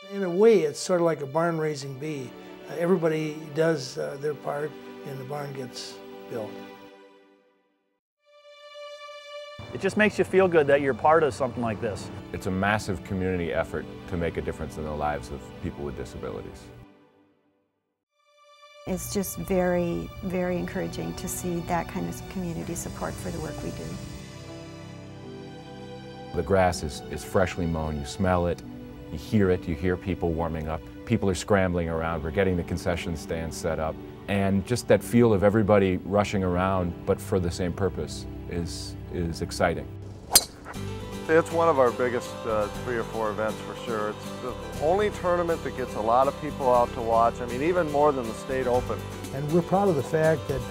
In a way, it's sort of like a barn raising bee. Everybody does their part and the barn gets built. It just makes you feel good that you're part of something like this. It's a massive community effort to make a difference in the lives of people with disabilities. It's just very, very encouraging to see that kind of community support for the work we do. The grass is freshly mown, you smell it, you hear people warming up. People are scrambling around, we're getting the concession stand set up. And just that feel of everybody rushing around, but for the same purpose, is exciting. It's one of our biggest 3 or 4 events for sure. It's the only tournament that gets a lot of people out to watch. I mean, even more than the State Open. And we're proud of the fact that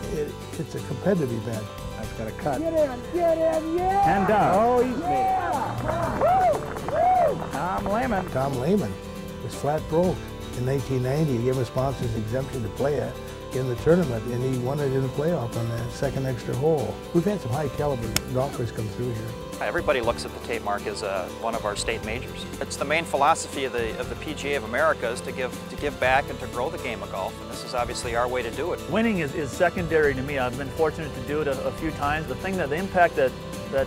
it's a competitive event. I've got a cut. Get in, yeah! And down. Oh, he's made it. Tom Lehman was flat broke. In 1990, he gave him a sponsor's exemption to play it in the tournament, and he won it in the playoff on the second extra hole. We've had some high caliber golfers come through here. Everybody looks at the Tapemark as one of our state majors. It's the main philosophy of the PGA of America is to give back and to grow the game of golf, and this is obviously our way to do it. Winning is secondary to me. I've been fortunate to do it a few times. The impact that the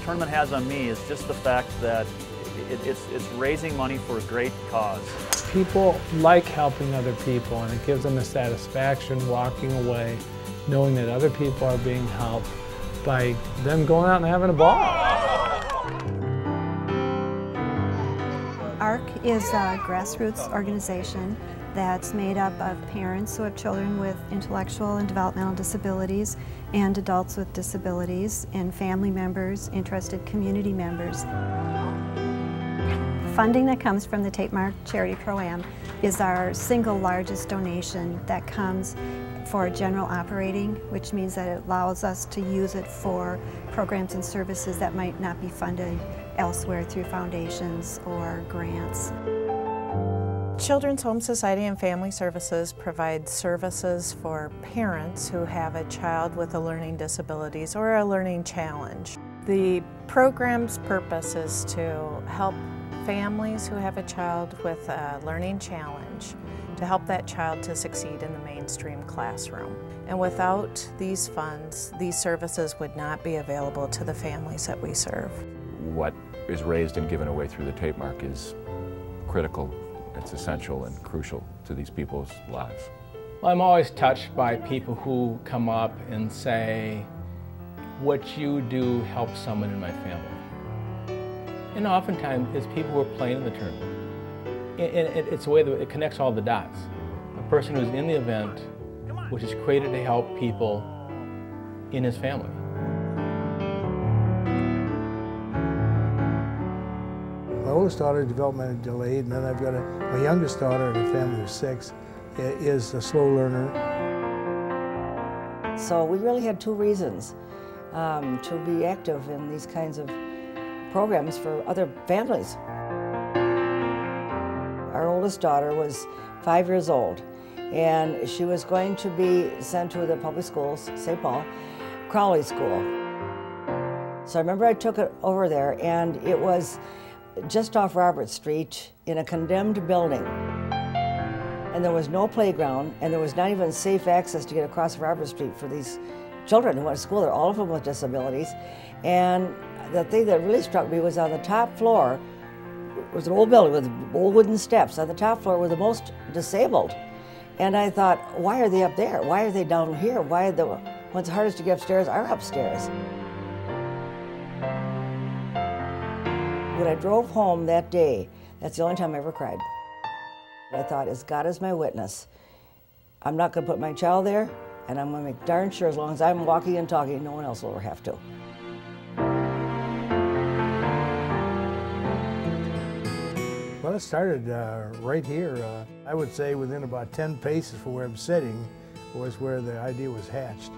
tournament has on me is just the fact that it's raising money for a great cause. People like helping other people, and it gives them a satisfaction walking away knowing that other people are being helped by them going out and having a ball. ARC is a grassroots organization that's made up of parents who have children with intellectual and developmental disabilities and adults with disabilities and family members, interested community members. Funding that comes from the Tapemark Charity Pro-Am is our single largest donation that comes for general operating, which means that it allows us to use it for programs and services that might not be funded elsewhere through foundations or grants. Children's Home Society and Family Services provides services for parents who have a child with a learning disabilities or a learning challenge. The program's purpose is to help families who have a child with a learning challenge to help that child to succeed in the mainstream classroom. And without these funds, these services would not be available to the families that we serve. What is raised and given away through the Tapemark is critical, it's essential and crucial to these people's lives. Well, I'm always touched by people who come up and say, what you do helps someone in my family. And oftentimes it's people who are playing in the tournament. It's a way that it connects all the dots. A person who's in the event, which is created to help people in his family. My oldest daughter, developmentally delayed, and then I've got my youngest daughter, in a family of 6, is a slow learner. So we really had 2 reasons to be active in these kinds of programs for other families. Our oldest daughter was 5 years old, and she was going to be sent to the public schools, St. Paul, Crowley School. So I remember I took it over there, and it was just off Robert Street in a condemned building. And there was no playground, and there was not even safe access to get across Robert Street for these children who went to school there, all of them with disabilities. And the thing that really struck me was on the top floor was an old building with old wooden steps. On the top floor were the most disabled. And I thought, why are they up there? Why are they down here? Why are the ones hardest to get upstairs are upstairs? When I drove home that day, that's the only time I ever cried. I thought, as God is my witness, I'm not going to put my child there, and I'm going to make darn sure as long as I'm walking and talking, no one else will ever have to. Well, it started right here. I would say within about 10 paces from where I'm sitting was where the idea was hatched.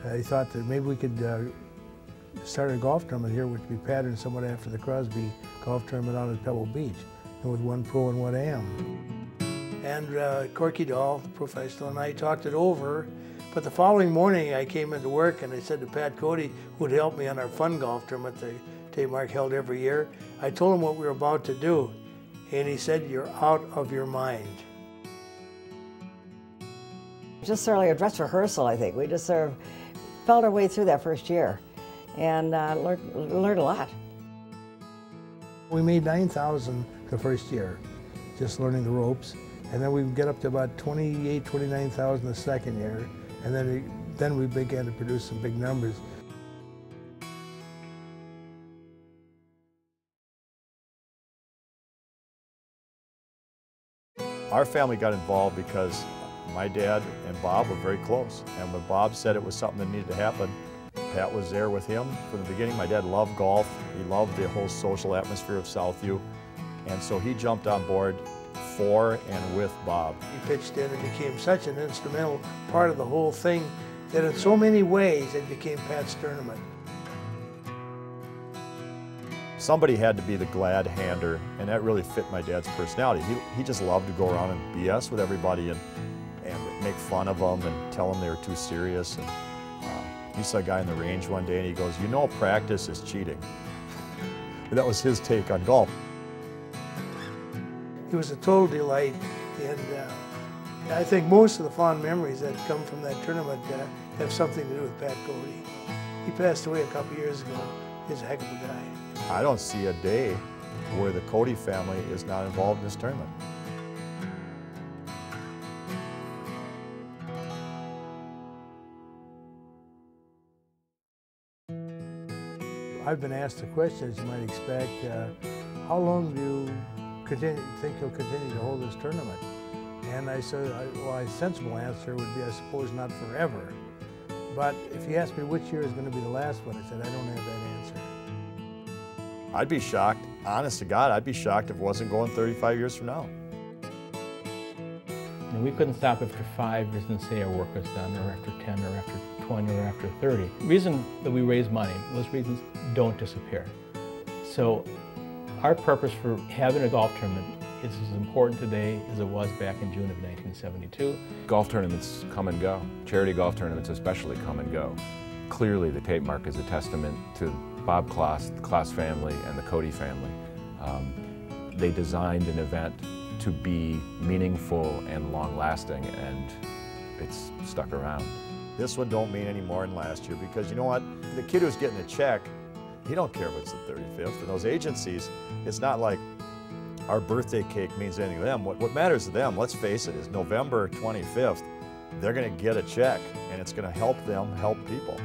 I thought that maybe we could start a golf tournament here, which would be patterned somewhat after the Crosby golf tournament out at Pebble Beach, and with 1 pro and 1 am. And Corky Dahl, the professional, and I talked it over. But the following morning I came into work and I said to Pat Cody, who would help me on our fun golf tournament the Tapemark held every year, I told him what we were about to do. and he said, "You're out of your mind." Just sort of like a dress rehearsal, I think. We just sort of felt our way through that first year and learned a lot. We made $9,000 the first year, just learning the ropes, and then we get up to about $28,000, $29,000 the second year, and then we began to produce some big numbers. Our family got involved because my dad and Bob were very close, and when Bob said it was something that needed to happen, Pat was there with him from the beginning. My dad loved golf. He loved the whole social atmosphere of Southview, and so he jumped on board for and with Bob. He pitched in and became such an instrumental part of the whole thing that in so many ways it became Pat's tournament. Somebody had to be the glad hander, and that really fit my dad's personality. He just loved to go around and BS with everybody and make fun of them and tell them they were too serious. And he saw a guy in the range one day and he goes, "You know, practice is cheating." And that was his take on golf. He was a total delight, and I think most of the fond memories that come from that tournament have something to do with Pat Cody. He passed away a couple years ago. He's a heck of a guy. I don't see a day where the Cody family is not involved in this tournament. I've been asked the question, as you might expect, how long do you think you'll continue to hold this tournament? And I said, well, a sensible answer would be, I suppose, not forever. But if you ask me which year is going to be the last one, I said, I don't have that answer. I'd be shocked, honest to God, I'd be shocked if it wasn't going 35 years from now. And we couldn't stop after 5 years and say our work was done, or after 10, or after 20, or after 30. The reason that we raise money, those reasons don't disappear. So our purpose for having a golf tournament is as important today as it was back in June of 1972. Golf tournaments come and go. Charity golf tournaments especially come and go. Clearly the Tapemark is a testament to Bob Kloss, the Kloss family, and the Cody family. They designed an event to be meaningful and long-lasting, and it's stuck around. This one don't mean any more than last year, because you know what? The kid who's getting a check, he don't care if it's the 35th. And those agencies, it's not like our birthday cake means anything to them. What matters to them, let's face it, is November 25th, they're going to get a check, and it's going to help them help people.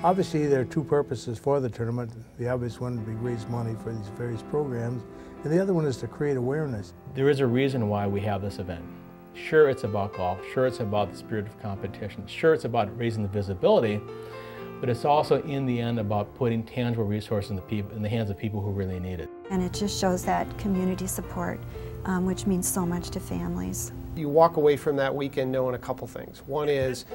Obviously, there are two purposes for the tournament. The obvious one would be raise money for these various programs, and the other one is to create awareness. There is a reason why we have this event. Sure, it's about golf. Sure, it's about the spirit of competition. Sure, it's about raising the visibility, but it's also, in the end, about putting tangible resources in the hands of people who really need it. And it just shows that community support, which means so much to families. You walk away from that weekend knowing a couple things. One is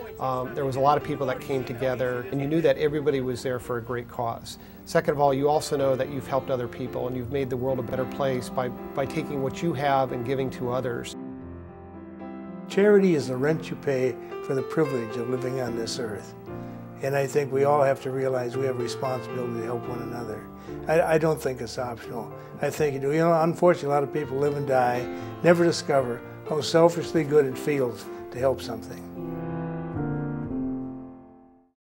there was a lot of people that came together, and you knew that everybody was there for a great cause. Second of all, you also know that you've helped other people and you've made the world a better place by taking what you have and giving to others. Charity is the rent you pay for the privilege of living on this earth. And I think we all have to realize we have a responsibility to help one another. I don't think it's optional. I think you do. You know, unfortunately, a lot of people live and die, never discover how selfishly good it feels to help something.